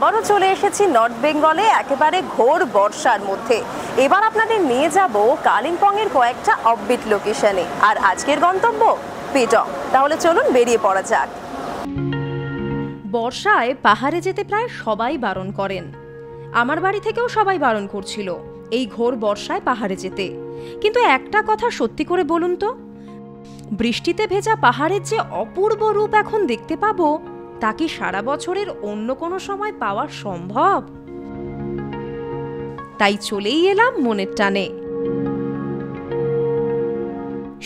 আবারও চলে এসেছি নর্থ বেঙ্গলে একেবারে ঘোর বর্ষার মধ্যে। এবার আপনাদের নিয়ে যাব কালিম্পং এর কয়েকটা অফবিট লোকেশনে, আর আজকের গন্তব্য পেডং। তাহলে চলুন বেরিয়ে পড়া যাক। বর্ষায় পাহাড়ে যেতে প্রায় সবাই বারণ করেন। আমার বাড়ি থেকেও সবাই বারণ করছিল এই ঘোর বর্ষায় পাহাড়ে যেতে। কিন্তু একটা কথা সত্যি করে বলুন তো, বৃষ্টিতে ভেজা পাহাড়ের যে অপূর্ব রূপ এখন দেখতে পাবো, তা কি সারা বছরের অন্য কোনো সময় পাওয়া সম্ভব? তাই চলেই এলাম মনের টানে।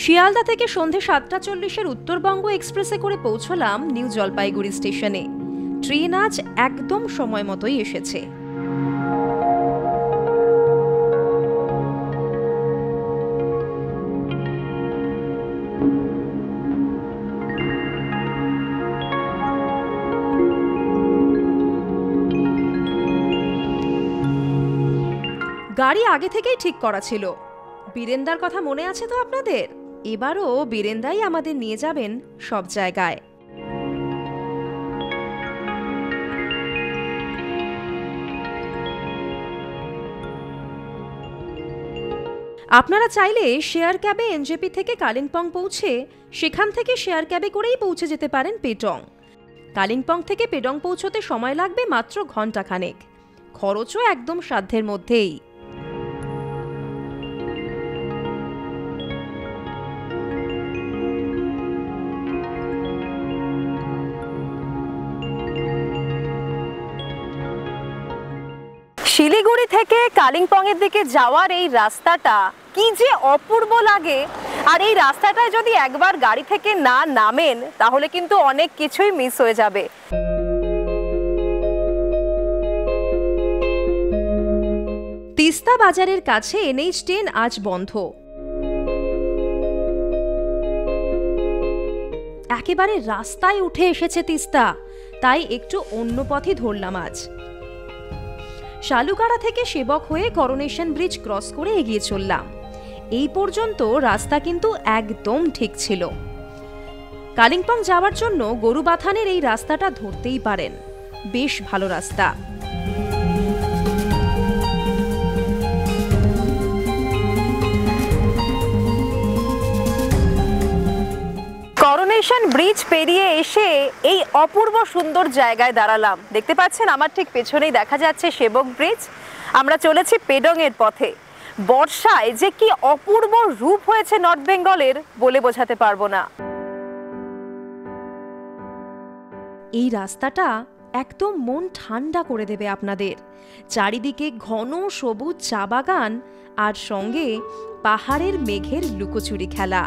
শিয়ালদা থেকে সন্ধে 7:40 উত্তরবঙ্গ এক্সপ্রেসে করে পৌঁছলাম নিউ জলপাইগুড়ি স্টেশনে। ট্রেন আজ একদম সময় মতোই এসেছে। গাড়ি আগে থেকেই ঠিক করা ছিল। বীরেন্দার কথা মনে আছে তো আপনাদের? এবারও বীরেন্দাই আমাদের নিয়ে যাবেন সব জায়গায়। আপনারা চাইলে শেয়ার ক্যাবে এনজেপি থেকে কালিম্পং পৌঁছে সেখান থেকে শেয়ার ক্যাবে করেই পৌঁছে যেতে পারেন পেডং। কালিম্পং থেকে পেডং পৌঁছতে সময় লাগবে মাত্র ঘণ্টাখানেক। খরচও একদম সাধ্যের মধ্যেই। শিলিগুড়ি থেকে কালিম্পং এর দিকে যাওয়ার এই রাস্তাটা কি যে অপূর্ব লাগে। আর এই রাস্তাটায় যদি একবার গাড়ি থেকে না নামেন তাহলে কিন্তু অনেক কিছুই মিস হয়ে যাবে। তিস্তা বাজারের কাছে NH10 আজ বন্ধ। একেবারে রাস্তায় উঠে এসেছে তিস্তা, তাই একটু অন্য পথই ধরলাম আজ। শালুকাড়া থেকে সেবক হয়ে করোনেশন ব্রিজ ক্রস করে এগিয়ে চললাম। এই পর্যন্ত রাস্তা কিন্তু একদম ঠিক ছিল। কালিম্পং যাওয়ার জন্য গরুবাথানের এই রাস্তাটা ধরতেই পারেন, বেশ ভালো রাস্তা। করোনেশন ব্রিজ পেরিয়ে এসে এই অপূর্ব সুন্দর জায়গায় দাঁড়ালাম। দেখতে পাচ্ছেন আমার ঠিক পেছনেই দেখা যাচ্ছে সেবক ব্রিজ। আমরা চলেছি পেডং এর পথে। বর্ষায় যে কি অপূর্ব রূপ হয়েছে নর্থ বেঙ্গলের বলে বোঝাতে পারবো না। এই রাস্তাটা একদম মন ঠান্ডা করে দেবে আপনাদের। চারিদিকে ঘন সবুজ চা বাগান আর সঙ্গে পাহাড়ের মেঘের লুকোচুরি খেলা।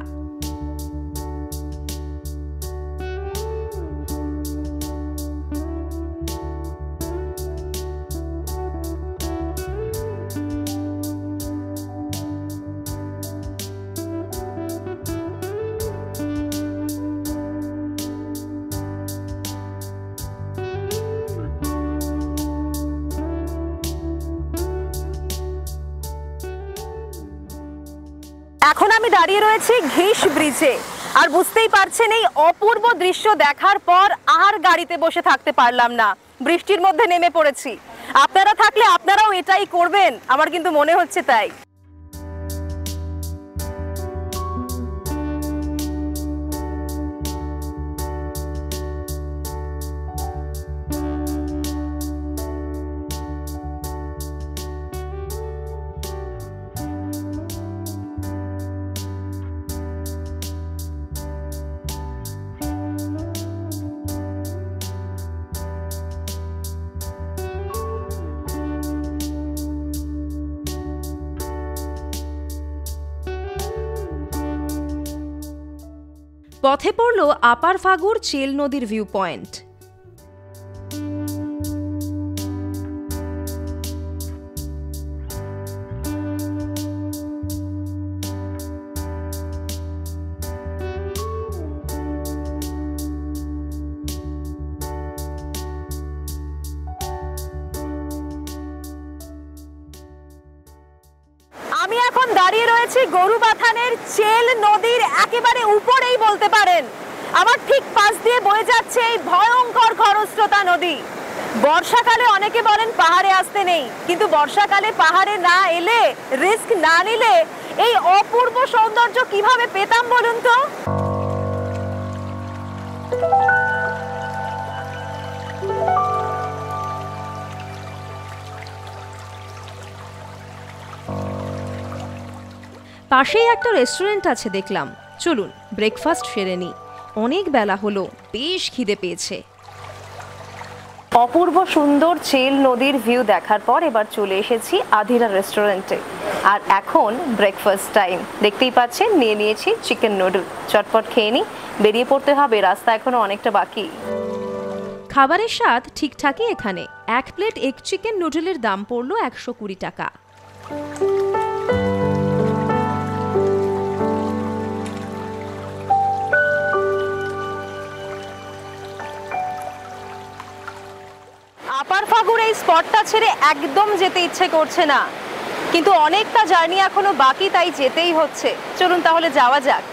এখন আমি দাঁড়িয়ে রয়েছি ঘিস ব্রিজে, আর বুঝতেই পারছেন এই অপূর্ব দৃশ্য দেখার পর আর গাড়িতে বসে থাকতে পারলাম না। বৃষ্টির মধ্যে নেমে পড়েছি। আপনারা থাকলে আপনারাও এটাই করবেন, আমার কিন্তু মনে হচ্ছে তাই। পথে পড়ল আপার ফাগুর চেল নদীর ভিউ পয়েন্ট। আমি এখন দাঁড়িয়ে রয়েছি গরুবাথানের চেল নদীর একেবারে উপরেই বলতে পারেন। আমার ঠিক পাশ দিয়ে বয়ে যাচ্ছে এই ভয়ঙ্কর খরস্রোতা নদী। বর্ষাকালে অনেকে বলেন পাহাড়ে আসতে নেই, কিন্তু বর্ষাকালে পাহাড়ে না এলে, রিস্ক না নিলে এই অপূর্ব সৌন্দর্য কিভাবে পেতাম বলুন তো? পাশেই একটা রেস্টুরেন্ট আছে দেখলাম, চলুন ব্রেকফাস্ট সেরে নিই। অনেক বেলা হলো, বেশ খিদে পেয়েছে। অপূর্ব সুন্দর চেল নদীর ভিউ দেখার পর এবার চলে এসেছি আধিরা রেস্টুরেন্টে, আর এখন ব্রেকফাস্ট টাইম। দেখতেই পাচ্ছেন নিয়ে নিয়েছি চিকেন নুডল। চটপট খেয়ে নিই, বেরিয়ে পড়তে হবে, রাস্তা এখনো অনেকটা বাকি। খাবারের স্বাদ ঠিকঠাকই এখানে। 1 প্লেট এগ চিকেন নুডলের দাম পড়লো 120 টাকা। আপার ফাগুর এই স্পটটা ছেড়ে একদম যেতে ইচ্ছে করছে না, কিন্তু অনেকটা জার্নি এখনো বাকি, তাই যেতেই হচ্ছে। চলুন তাহলে যাওয়া যাক।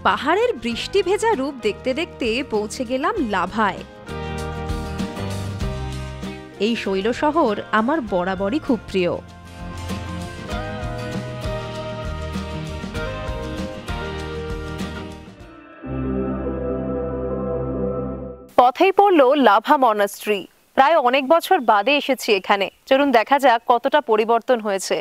পাহাড়ের বৃষ্টি ভেজা রূপ দেখতে দেখতে পৌঁছে গেলাম লাভায়। এই শৈল শহর আমার বরাবরই খুব প্রিয়। পথেই পড়লো লাভা মনাস্ট্রি। প্রায় অনেক বছর বাদে এসেছি এখানে, চলুন দেখা যাক কতটা পরিবর্তন হয়েছে।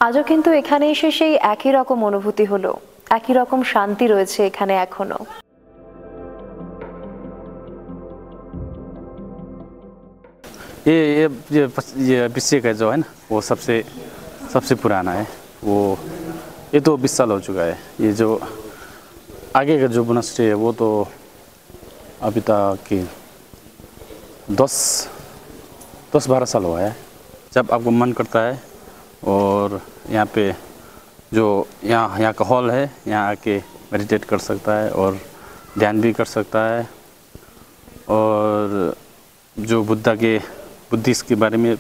আজও কিন্তু এখানে এসে সেই একই রকম অনুভূতি হলো, একই রকম শান্তি রয়েছে এখানে এখনো। ये पीछे का जो है ना, वो सबसे पुराना है। वो ये तो 20 साल हो चुका है। ये जो आगे का जो मोनास्ट्री है वो तो अभी तक की 10-12 साल हुआ है। जब आपको मन करता है और यहाँ पे जो यहाँ का हॉल है, यहाँ आके मेडिटेट कर सकता है और ध्यान भी कर सकता है। और जो बुद्धिस्ट के बारे में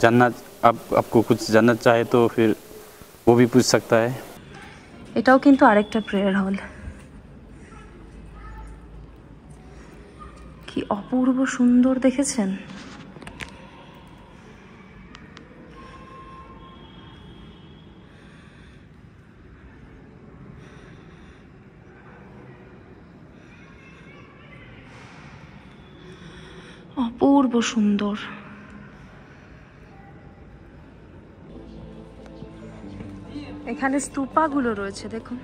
जानना, आपको कुछ जानना चाहे तो फिर वो भी पूछ सकता है। এটাও কিন্তু আরেকটা প্রেয়ার হল। কি অপূর্ব সুন্দর দেখেছেন। অপূর্ব সুন্দর। এখানে স্তূপাগুলো রয়েছে দেখুন,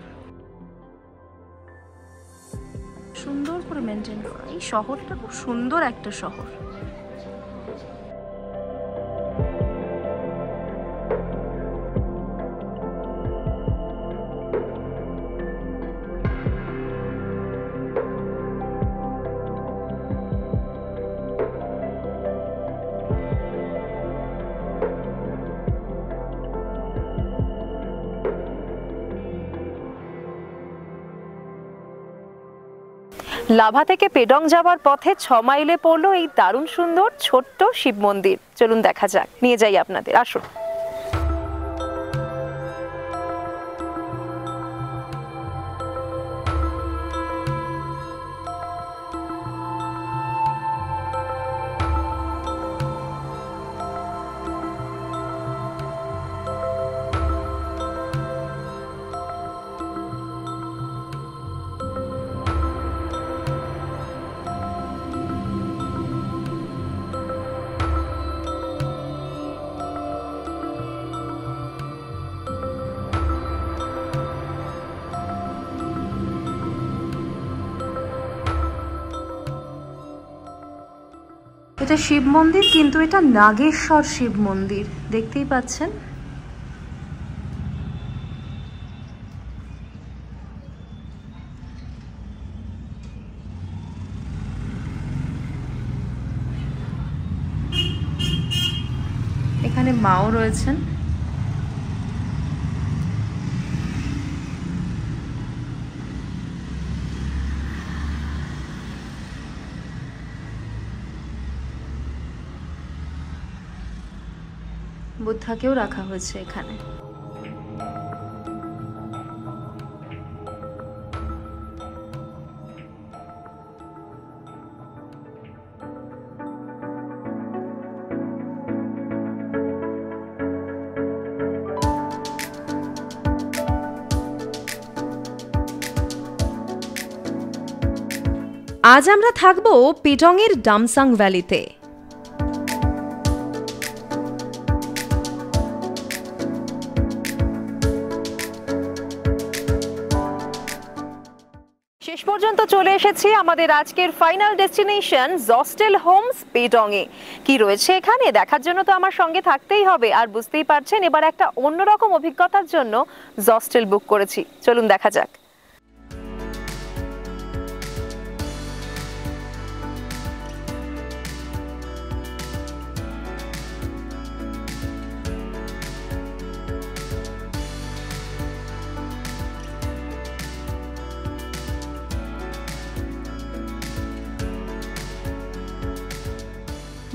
সুন্দর করে মেনটেন করা। এই শহরটা খুব সুন্দর একটা শহর। লাভা থেকে পেডং যাওয়ার পথে 6 মাইলে পড়লো এই দারুণ সুন্দর ছোট্ট শিব মন্দির। চলুন দেখা যাক, নিয়ে যাই আপনাদের, আসুন। এটা শিব মন্দির, কিন্তু এটা নাগেশ্বর শিব মন্দির, দেখতেই পাচ্ছেন। এখানে মাও রয়েছেন। বুদ্ধাকেও রাখা হয়েছে এখানে। আজ আমরা থাকব পেডংয়ের ডামসাং ভ্যালিতে। শেষ পর্যন্ত চলে এসেছি আমাদের আজকের ফাইনাল ডেস্টিনেশন জস্টেল হোমস পেডংয়ে। কি রয়েছে এখানে দেখার জন্য তো আমার সঙ্গে থাকতেই হবে, আর বুঝতেই পারছেন এবার একটা অন্যরকম অভিজ্ঞতার জন্য জস্টেল বুক করেছি। চলুন দেখা যাক।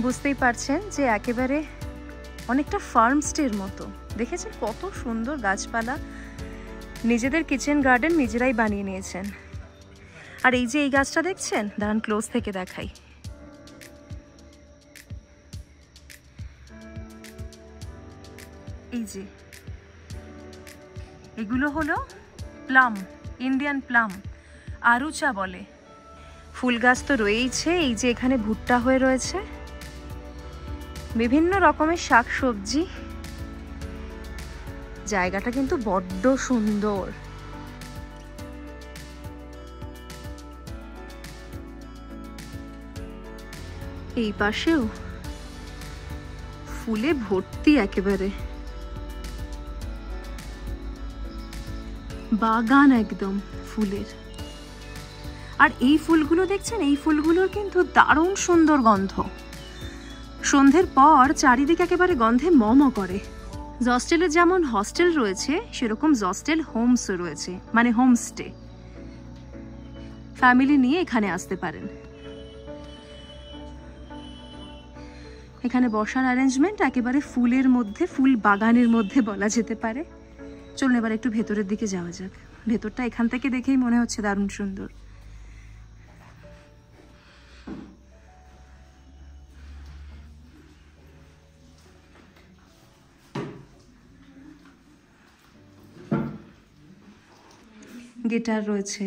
বুঝতেই পারছেন যে একেবারে অনেকটা ফার্ম স্টের মতো। দেখেছেন কত সুন্দর গাছপালা, নিজেদের কিচেন গার্ডেন নিজেরাই বানিয়ে নিয়েছেন। আর এই যে এই গাছটা দেখছেন, দাঁড়ান ক্লোজ থেকে দেখাই। এই যে এগুলো হলো প্লাম, ইন্ডিয়ান প্লাম, আরুচা বলে। ফুল গাছ তো রয়েইছে, এই যে এখানে ভুট্টা হয়ে রয়েছে, বিভিন্ন রকমের শাকসবজি। জায়গাটা কিন্তু বড্ড সুন্দর। এই পাশেও ফুলে ভর্তি, একেবারে বাগান একদম ফুলের। আর এই ফুলগুলো দেখছেন, এই ফুলগুলোর কিন্তু দারুণ সুন্দর গন্ধ। সন্ধ্যের পর চারিদিকে একেবারে গন্ধে মম করে। জস্টেলে যেমন হস্টেল রয়েছে, সেরকম জস্টেল হোমসও রয়েছে, মানে হোমস্টে। ফ্যামিলি নিয়ে এখানে আসতে পারেন। এখানে বসার অ্যারেঞ্জমেন্ট একেবারে ফুলের মধ্যে, ফুল বাগানের মধ্যে বলা যেতে পারে। চলুন এবার একটু ভেতরের দিকে যাওয়া যাক। ভেতরটা এখান থেকে দেখেই মনে হচ্ছে দারুণ সুন্দর। গিটার রয়েছে,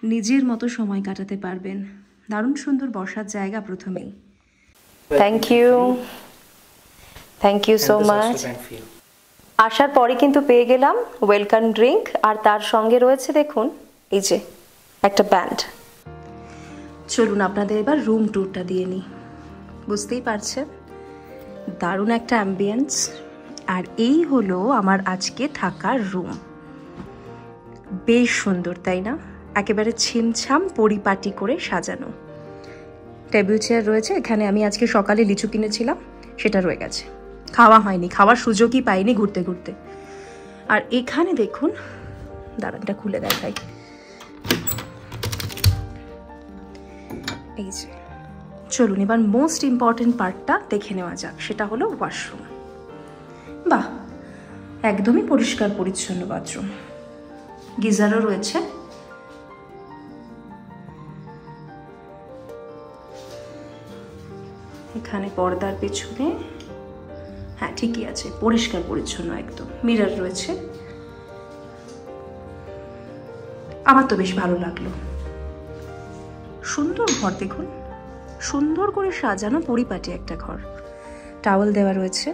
নিজের মতো সময় কাটাতে পারবেন। দারুণ সুন্দর বসার জায়গা প্রথমেই। Thank you so much. আসার পরে কিন্তু পেয়ে গেলাম ওয়েলকাম ড্রিঙ্ক, আর তার সঙ্গে রয়েছে দেখুন এই যে একটা ব্যান্ড। চলুন আপনাদের এবার রুম ট্যুরটা দিয়ে নিই। বুঝতেই পারছেন দারুণ একটা অ্যাম্বিয়েন্স। আর এই হলো আমার আজকে থাকার রুম। বেশ সুন্দর, তাই না? একেবারে ছিমছাম পরিপাটি করে সাজানো। টেবিল চেয়ার রয়েছে এখানে। আমি আজকে সকালে লিচু কিনেছিলাম, সেটা রয়ে গেছে, খাওয়া হয়নি, খাওয়ার সুযোগই পাইনি ঘুরতে ঘুরতে। আর এখানে দেখুন, দাঁড়ানটা খুলে দেখাই। এই যে, চলুন এবার মোস্ট ইম্পর্টেন্ট পার্টটা দেখে নেওয়া যাক, সেটা হলো ওয়াশরুম। বাহ, একদমই পরিষ্কার পরিচ্ছন্ন বাথরুম, গিজারও রয়েছে। এখানে পর্দার পেছনে, হ্যাঁ ঠিকই আছে, পরিষ্কার পরিচ্ছন্ন একদম। মিরর রয়েছে, আমার তো বেশ ভালো লাগলো। সুন্দর ঘর, দেখুন সুন্দর করে সাজানো পরিপাটি একটা ঘর। টাওয়েল দেওয়া রয়েছে।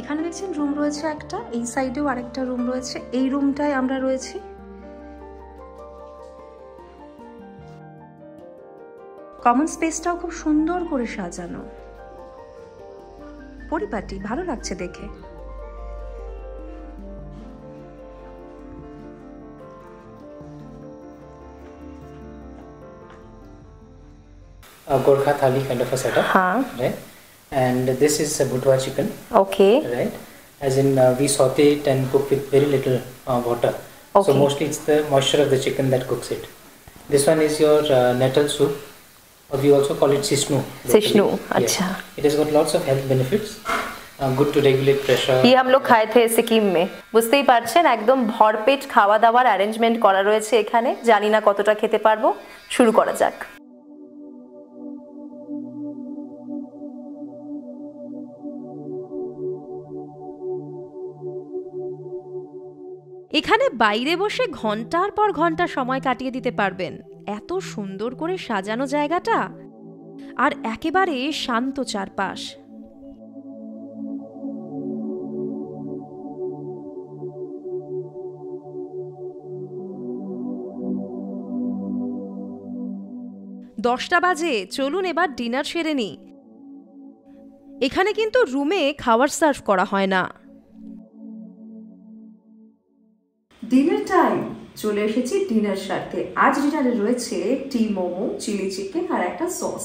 এখানে দেখছেন রুম রয়েছে একটা, এই সাইডেও আরেকটা রুম রয়েছে, এই রুমটায় আমরা রয়েছি। কমন স্পেসটাও খুব সুন্দর করে সাজানো, পরিপাটি, ভালো লাগছে দেখে। A Gorkha thali kind of a setup, right? And this is a bhutwa chicken, okay, right? As in we saute it and cook with very little water. So Okay. mostly it's the moisture of the chicken that cooks it. This one is your nettle soup, or we also call it sishnu. locally. Sishnu, Yes. अच्छा। It has got lots of health benefits. Good to regulate pressure. ये हम लोग खाए थे সিকিম में, বুঝতেই পারছেন একদম ভরপেট খাওয়া দাওয়ার অ্যারেঞ্জমেন্ট করা রয়েছে এখানে। জানি না কতটা খেতে পারবো, শুরু করা যাক। এখানে বাইরে বসে ঘন্টার পর ঘন্টা সময় কাটিয়ে দিতে পারবেন, এত সুন্দর করে সাজানো জায়গাটা, আর একেবারে শান্ত চারপাশ। দশটা বাজে, চলুন এবার ডিনার সেরে নিই। এখানে কিন্তু রুমে খাবার সার্ভ করা হয় না। ডিনার টাইম, চলে এসেছি ডিনার সারতে। আজ ডিনারে রয়েছে টি মোমো, চিলি চিকেন আর একটা সস।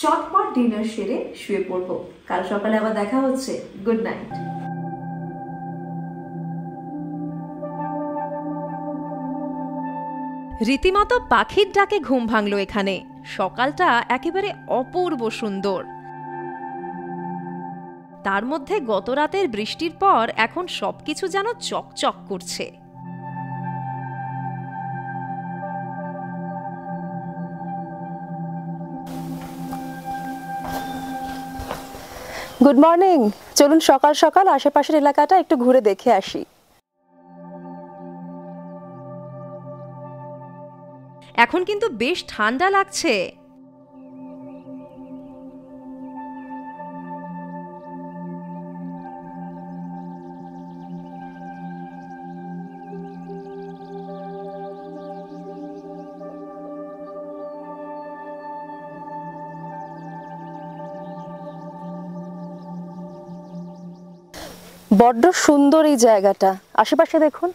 চটপট ডিনার সেরে শুয়ে পড়বো, কাল সকালে আবার দেখা হচ্ছে। Good night. রীতিমতো পাখির ডাকে ঘুম ভাঙলো এখানে। সকালটা একেবারে অপূর্ব সুন্দর, তার মধ্যে গত রাতের বৃষ্টির পর এখন সবকিছু যেন চকচক করছে। গুড মর্নিং, চলুন সকাল সকাল আশেপাশের এলাকাটা একটু ঘুরে দেখে আসি। এখন কিন্তু বেশ ঠান্ডা লাগছে। বড্ড সুন্দর এই জায়গাটা, আশেপাশে দেখুন,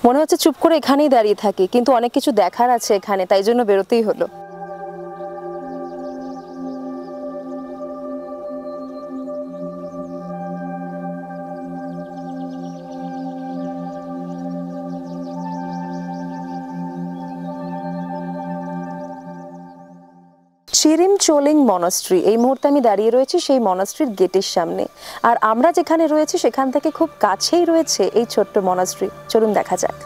মনে হচ্ছে চুপ করে এখানেই দাঁড়িয়ে থাকি, কিন্তু অনেক কিছু দেখার আছে এখানে, তাই জন্য বেরোতেই হলো। চিরিম চোলিং মনাস্ট্রি, এই মুহূর্তে আমি দাঁড়িয়ে রয়েছি সেই মনাস্ট্রির গেটের সামনে, আর আমরা যেখানে রয়েছি সেখান থেকে খুব কাছেই রয়েছে এই ছোট্ট মনাস্ট্রি। চলুন দেখা যাক।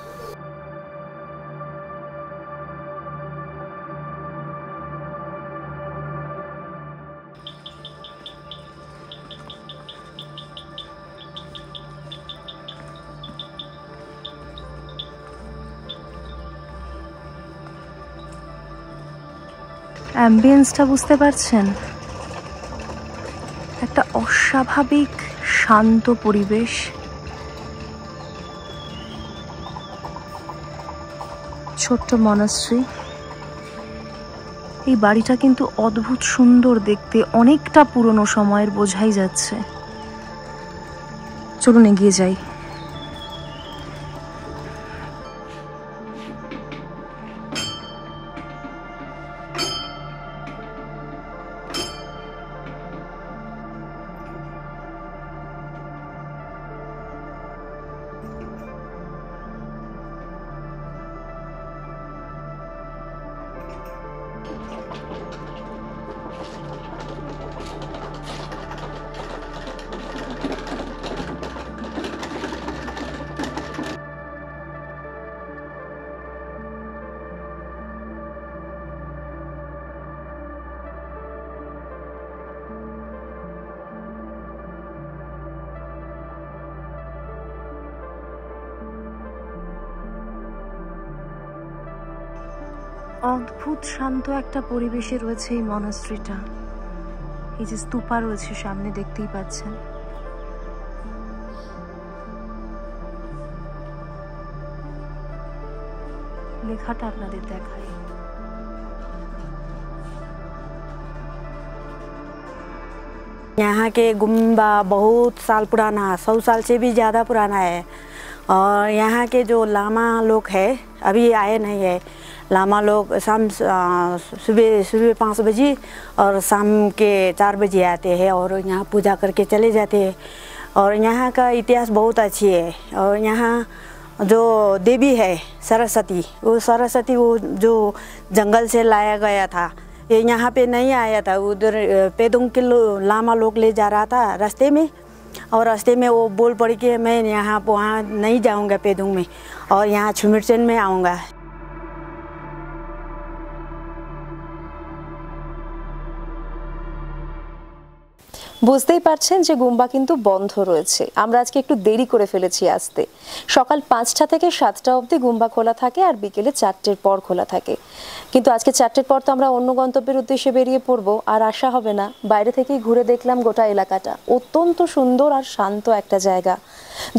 অ্যাম্বিয়েন্সটা বুঝতে পারছেন, একটা অস্বাভাবিক শান্ত পরিবেশ। ছোট্ট মনাস্ট্রি, এই বাড়িটা কিন্তু অদ্ভুত সুন্দর দেখতে, অনেকটা পুরনো সময়ের বোঝাই যাচ্ছে। চলুন এগিয়ে যাই। অদ্ভুত শান্ত একটা পরিবেশে রয়েছে এই মনাস্ট্রিটা। এই যে স্তূপা রয়েছে সামনে, দেখতেই পাচ্ছেন। লেখাটা আপনাদের দেখাই। यहाँ के गुम्बा बहुत साल पुराना, 100 साल से भी ज़्यादा पुराना है। और यहाँ के जो लामा लोग हैं अभी आए नहीं है। लामा लोग सुबह 5 बजे और शाम के 4 बजे आते हैं और यहाँ पूजा करके चले जाते हैं। और यहाँ का इतिहास बहुत अच्छी है। और यहाँ जो देवी है सरस्वती, वो सरस्वती वो जो जंगल से लाया गया था, ये यहाँ पे नहीं आया था। उधर पेदुंग के लामा लोग ले जा रहा था रास्ते में, और रास्ते में वो बोल पड़ी कि मैं यहाँ वहाँ नहीं जाऊँगा पेदुंग में, और यहाँ छुमिरचंद में आऊँगा। বুঝতেই পারছেন যে গুম্বা কিন্তু বন্ধ রয়েছে। আমরা আজকে একটু দেরি করে ফেলেছি আসতে। সকাল 5টা থেকে 7টা অবধি গুম্বা খোলা থাকে, আর বিকেলে 4টের পর খোলা থাকে। কিন্তু আজকে 4টের পর তো আমরা অন্য গন্তব্যের উদ্দেশ্যে বেরিয়ে পড়বো, আর আসা হবে না। বাইরে থেকেই ঘুরে দেখলাম গোটা এলাকাটা। অত্যন্ত সুন্দর আর শান্ত একটা জায়গা।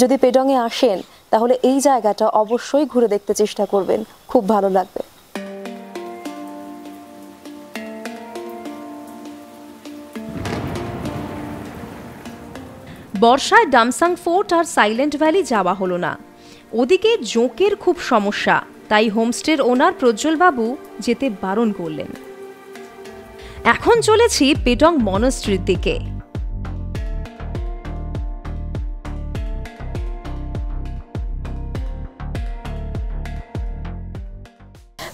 যদি পেডংয়ে আসেন তাহলে এই জায়গাটা অবশ্যই ঘুরে দেখতে চেষ্টা করবেন, খুব ভালো লাগবে। বর্ষায় ডামসাং ফোর্ট আর সাইলেন্ট ভ্যালি যাওয়া হলো না। ওদিকে জোঁকের খুব সমস্যা, তাই হোমস্টের ওনার প্রজ্জ্বলবাবু যেতে বারণ করলেন। এখন চলেছি পেডং মনাস্ট্রির দিকে।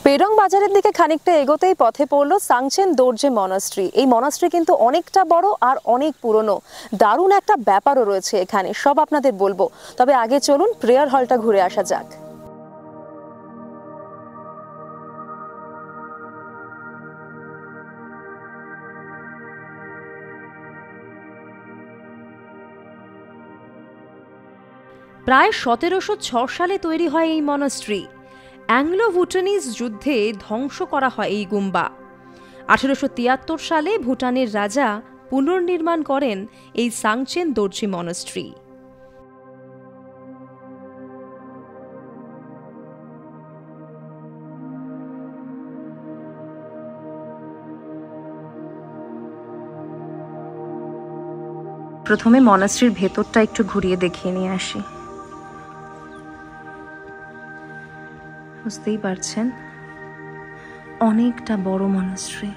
পেডং বাজারের দিকে খানিকটা এগোতেই পথে পড়লো সাংচেন দোরজে মনাস্ট্রি। এই মনাস্ট্রি কিন্তু অনেকটা বড় আর অনেক পুরনো। দারুণ একটা ব্যাপারও রয়েছে এখানে, সব আপনাদের বলবো। তবে আগে চলুন প্রেয়ার হলটা ঘুরে আসা যাক। প্রায় 1706 সালে তৈরি হয় এই মনাস্ট্রি। অ্যাংলো ভুটানিজ যুদ্ধে ধ্বংস করা হয় এই গুম্বা। 1873 সালে ভুটানের রাজা পুনর্নির্মাণ করেন এই সাংচেন দোরজি মনাস্ট্রি। প্রথমে মনাস্ট্রির ভেতরটা একটু ঘুরিয়ে দেখিয়ে নিয়ে আসি। বুঝতেই পারছেন অনেকটা বড় মনাস্ট্রি।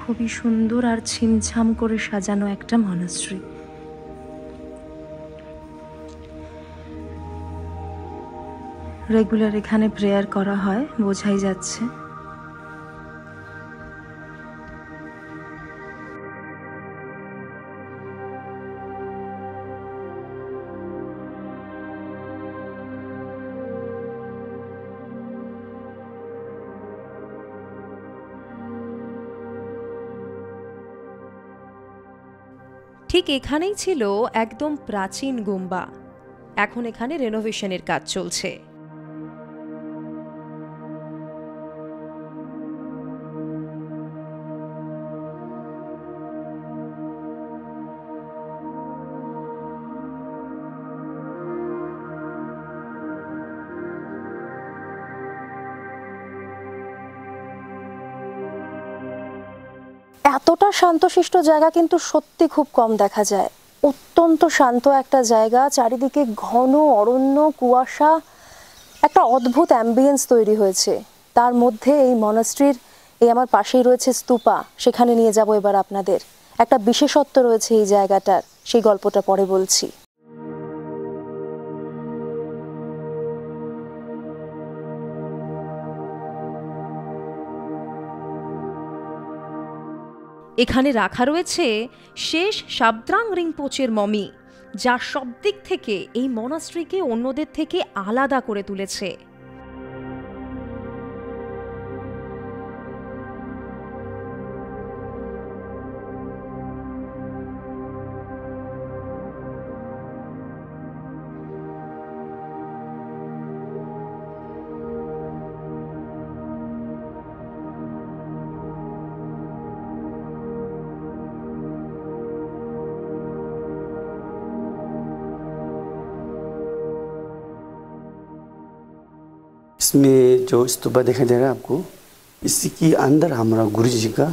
খুবই সুন্দর আর ছিমছাম করে সাজানো একটা মনাস্ট্রি। রেগুলার এখানে প্রেয়ার করা হয়, বোঝাই যাচ্ছে। ঠিক এখানেই ছিল একদম প্রাচীন গুম্বা। এখন এখানে রেনোভেশনের কাজ চলছে। এতটা শান্তশিষ্ট জায়গা কিন্তু সত্যি খুব কম দেখা যায়। অত্যন্ত শান্ত একটা জায়গা, চারিদিকে ঘন অরণ্য, কুয়াশা, একটা অদ্ভুত অ্যাম্বিয়েন্স তৈরি হয়েছে। তার মধ্যে এই মনাস্ট্রির এই আমার পাশেই রয়েছে স্তূপা, সেখানে নিয়ে যাব এবার আপনাদের। একটা বিশেষত্ব রয়েছে এই জায়গাটার, সেই গল্পটা পরে বলছি। এখানে রাখা রয়েছে শেষ সাবদ্রাং রিংপোচের মমি, যা সব দিক থেকে এই মনাস্ট্রিকে অন্যদের থেকে আলাদা করে তুলেছে। इसमें जो स्तूपा दिखाई दे रहा है आपको, इसी के अंदर हमारा गुरु जी का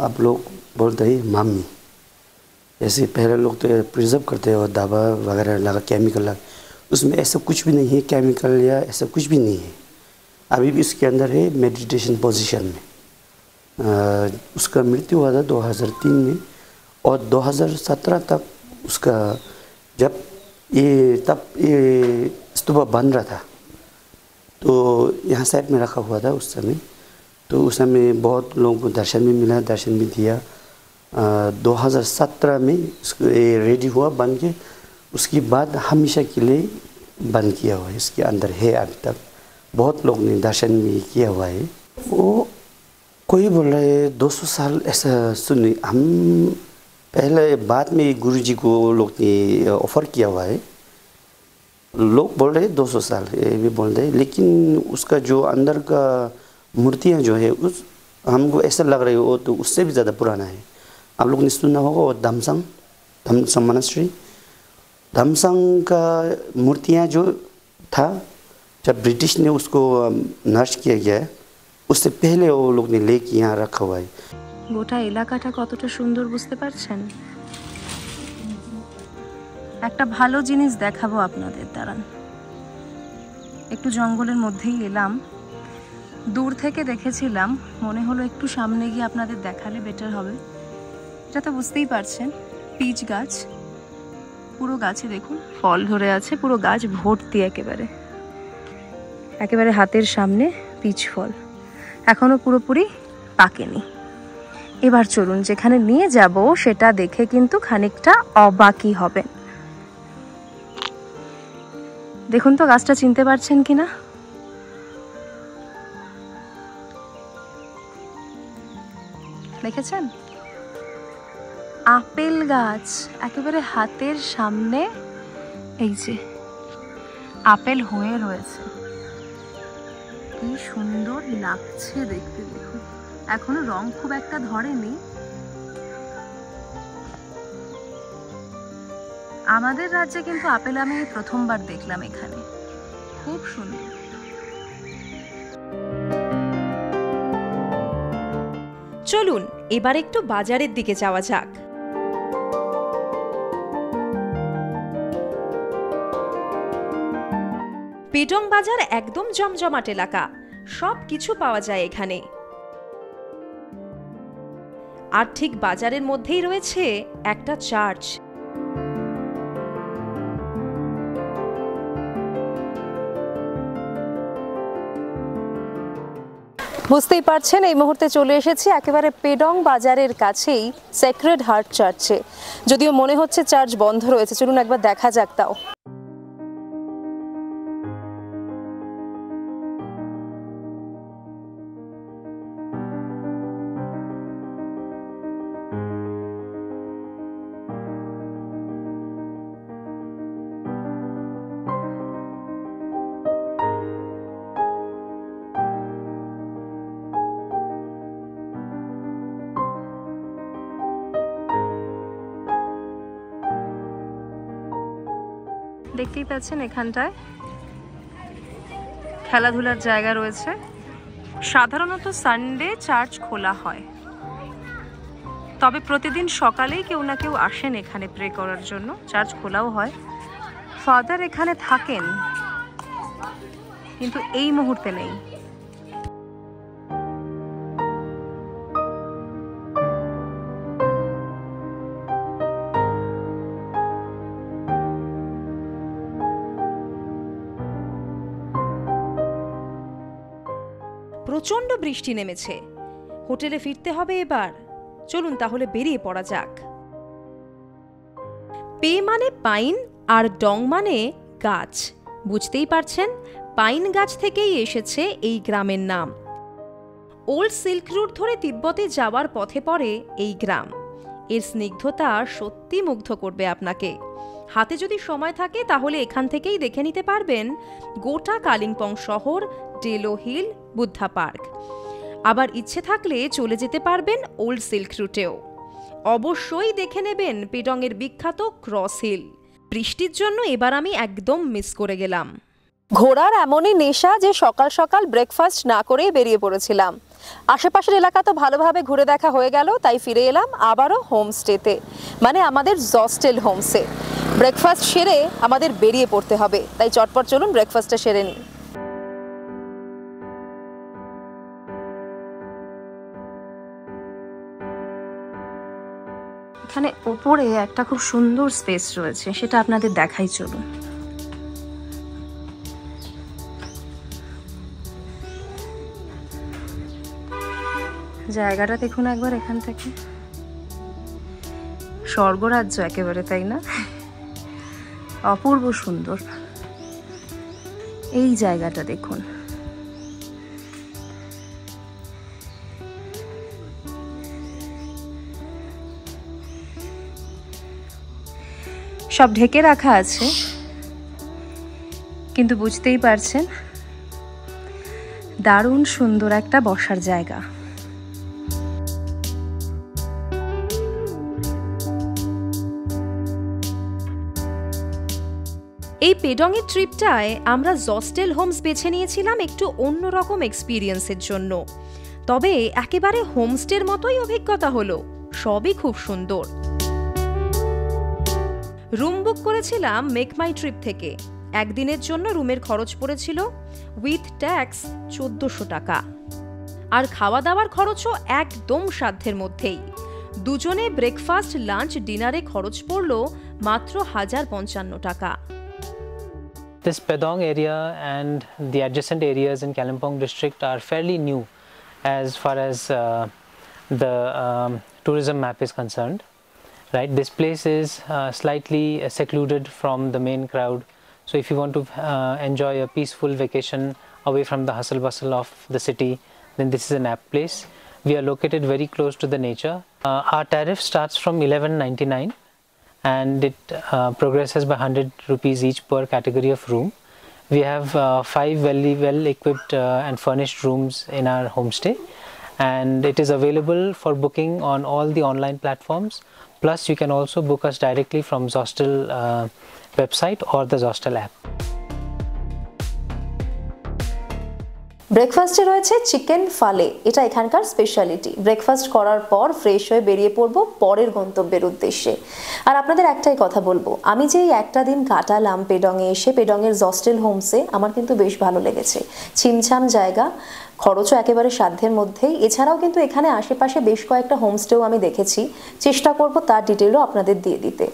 आप लोग बोलते हैं मामी। जैसे पहले लोग तो प्रिजर्व करते हैं और दवा वगैरह लगा, केमिकल लगा, उसमें ऐसा कुछ भी नहीं है, केमिकल या ऐसा कुछ भी नहीं है। अभी भी उसके अंदर है मेडिटेशन पोजीशन में। उसका मृत्यु हुआ था 2003 में और 2017 तक उसका जब ये स्तूपा बन रहा था तो यहाँ साइड में रखा हुआ था उस समय। तो उस समय बहुत लोगों को दर्शन भी मिला, दर्शन भी दिया। 2017 में इसको ये रेडी हुआ बन के, उसके बाद हमेशा के लिए बंद किया हुआ है। इसके अंदर है अभी तक, बहुत लोग ने दर्शन भी किया हुआ है। वो कोई बोल रहा है 200 साल, ऐसा सुने हम पहले बाद में गुरु जी को लोग ने ऑफ़र किया हुआ है। लोग बोल रहे हैं 200 साल, ये भी बोल रहे हैं, लेकिन उसका जो अंदर का मूर्तियाँ जो है उस हमको ऐसा लग रहा है वो तो उससे भी ज़्यादा पुराना है। आप लोग ने सुना होगा वो धम्संग मॉनेस्ट्री, धम्संग का मूर्तियाँ जो था जब ब्रिटिश ने उसको नष्ट किया गया है, उससे पहले वो लोग ने लेके यहाँ रखा हुआ है। গোটা এলাকাটা কতটা সুন্দর বুঝতে পারছেন? একটা ভালো জিনিস দেখাবো আপনাদের, দাঁড়ান। একটু জঙ্গলের মধ্যেই এলাম, দূর থেকে দেখেছিলাম, মনে হলো একটু সামনে গিয়ে আপনাদের দেখালে বেটার হবে। এটা তো বুঝতেই পারছেন, পিচ গাছ, পুরো গাছে দেখুন ফল ধরে আছে, পুরো গাছ ভর্তি, একেবারে হাতের সামনে পিচ ফল, এখনো পুরোপুরি পাকেনি। এবার চলুন যেখানে নিয়ে যাব সেটা দেখে কিন্তু খানিকটা অবাকই হবেন। দেখুন তো গাছটা চিনতে পারছেন কিনা? দেখেছেন? আপেল গাছ, একেবারে হাতের সামনে এই যে আপেল হয়ে রয়েছে। কি সুন্দর লাগছে দেখতে, দেখুন এখনো রং খুব একটা ধরেনি। আমাদের রাজ্যে কিন্তু আপেল আমি প্রথমবার দেখলাম এখানে, খুব সুন্দর। চলুন এবার একটু বাজারের দিকে যাওয়া যাক। পেডং বাজার একদম জমজমাট এলাকা, সব কিছু পাওয়া যায় এখানে। আর ঠিক বাজারের মধ্যেই রয়েছে একটা চার্চ। বুঝতেই পারছেন এই মুহূর্তে চলে এসেছি একেবারে পেডং বাজারের কাছেই সেক্রেড হার্ট চার্চে। যদিও মনে হচ্ছে চার্চ বন্ধ রয়েছে, চলুন একবার দেখা যাক তাও। দেখতেই পাচ্ছেন এখানটায় খেলাধুলার জায়গা রয়েছে। সাধারণত সানডে চার্চ খোলা হয়। তবে প্রতিদিন সকালেই কেউ না কেউ আসেন এখানে প্রে করার জন্য, চার্চ খোলাও হয়। ফাদার এখানে থাকেন কিন্তু এই মুহূর্তে নেই। প্রচণ্ড বৃষ্টি নেমেছে, হোটেলে ফিরতে হবে এবার। চলুন তাহলে বেরিয়ে পড়া যাক। পে মানে পাইন আর ডং মানে গাছ, বুঝতেই পারছেন পাইন গাছ থেকেই এসেছে এই গ্রামের নাম। ওল্ড সিল্ক রুট ধরে তিব্বতে যাওয়ার পথে পড়ে এই গ্রাম। এর স্নিগ্ধতা সত্যি মুগ্ধ করবে আপনাকে। হাতে যদি সময় থাকে তাহলে এখান থেকেই দেখে নিতে পারবেন গোটা কালিম্পং শহর, ডেলো হিল, বুদ্ধা পার্ক। আবার ইচ্ছে থাকলে চলে যেতে পারবেন ওল্ড সিল্ক রুটেও। অবশ্যই দেখে নেবেন পেডংয়ের বিখ্যাত ক্রস হিল। বৃষ্টির জন্য এবার আমি একদম মিস করে গেলাম। ঘোড়ার এমনই নেশা যে সকাল সকাল ব্রেকফাস্ট না করেই বেরিয়ে পড়েছিলাম। আশেপাশের এলাকা তো ভালোভাবে ঘুরে দেখা হয়ে গেল, তাই ফিরে এলাম আবারও হোমস্টেতে, মানে আমাদের জস্টেল হোমসে। ব্রেকফাস্ট সেরে আমাদের বেরিয়ে পড়তে হবে, তাই চটপট চলুন ব্রেকফাস্টটা সেরে নিই। এখানে ওপরে একটা খুব সুন্দর স্পেস রয়েছে, সেটা আপনাদের দেখাই। চলুন। জায়গাটা দেখুন একবার, এখান থেকে স্বর্গরাজ্য একেবারে, তাই না? অপূর্ব সুন্দর এই জায়গাটা দেখুন। সব ঢেকে রাখা আছে, কিন্তু বুঝতেই পারছেন দারুণ সুন্দর একটা বসার জায়গা। এই পেডংয়ের ট্রিপটায় আমরা জস্টেল হোমস বেছে নিয়েছিলাম একটু অন্যরকম এক্সপিরিয়েন্সের জন্য। তবে একেবারে হোমস্টের মতোই অভিজ্ঞতা হলো, সবই খুব সুন্দর। রুম বুক করেছিলাম মেক মাই ট্রিপ থেকে। একদিনের জন্য রুমের খরচ পড়েছিল উইথ ট্যাক্স 1400 টাকা, আর খাওয়া দাওয়ার খরচও একদম সাধ্যের মধ্যেই। দুজনে ব্রেকফাস্ট, লাঞ্চ, ডিনারে খরচ পড়ল মাত্র 1055 টাকা। This Pedong area and the adjacent areas in Kalimpong district are fairly new as far as the tourism map is concerned. Right, this place is slightly secluded from the main crowd. So if you want to enjoy a peaceful vacation away from the hustle bustle of the city, then this is an apt place. We are located very close to the nature. Our tariff starts from 1199 and it progresses by 100 rupees each per category of room. We have 5 well equipped and furnished rooms in our homestay, and it is available for booking on all the online platforms. Plus you can also book us directly from Zostel website or the Zostel app. ব্রেকফাস্টে রয়েছে chicken ফালে, এটা এখানকার speciality. Breakfast করার পর fresh হয়ে বেরিয়ে পড়বো পরের গন্তব্যের উদ্দেশ্যে। আর আপনাদের একটাই কথা বলবো, আমি যে একটা দিন কাটালাম পেডংয়ে এসে, পেডংয়ের জস্টেল হোমসে, আমার কিন্তু বেশ ভালো লেগেছে। ছিমছাম জায়গা, খরচও একেবারে সাধ্যের মধ্যেই। এছাড়াও কিন্তু এখানে আশেপাশে বেশ কয়েকটা হোমস্টেও আমি দেখেছি, চেষ্টা করব তার ডিটেলও আপনাদের দিয়ে দিতে।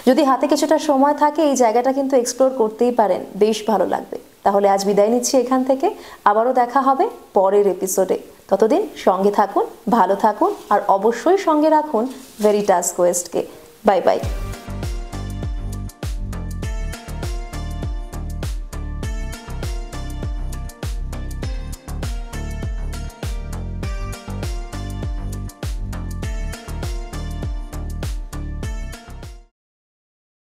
যদি হাতে কিছুটা সময় থাকে এই জায়গাটা কিন্তু এক্সপ্লোর করতেই পারেন, বেশ ভালো লাগবে। তাহলে আজ বিদায় নিচ্ছি এখান থেকে, আবারও দেখা হবে পরের এপিসোডে। ততদিন সঙ্গে থাকুন, ভালো থাকুন, আর অবশ্যই সঙ্গে রাখুন ভেরিটাস কোয়েস্টকে। Bye bye.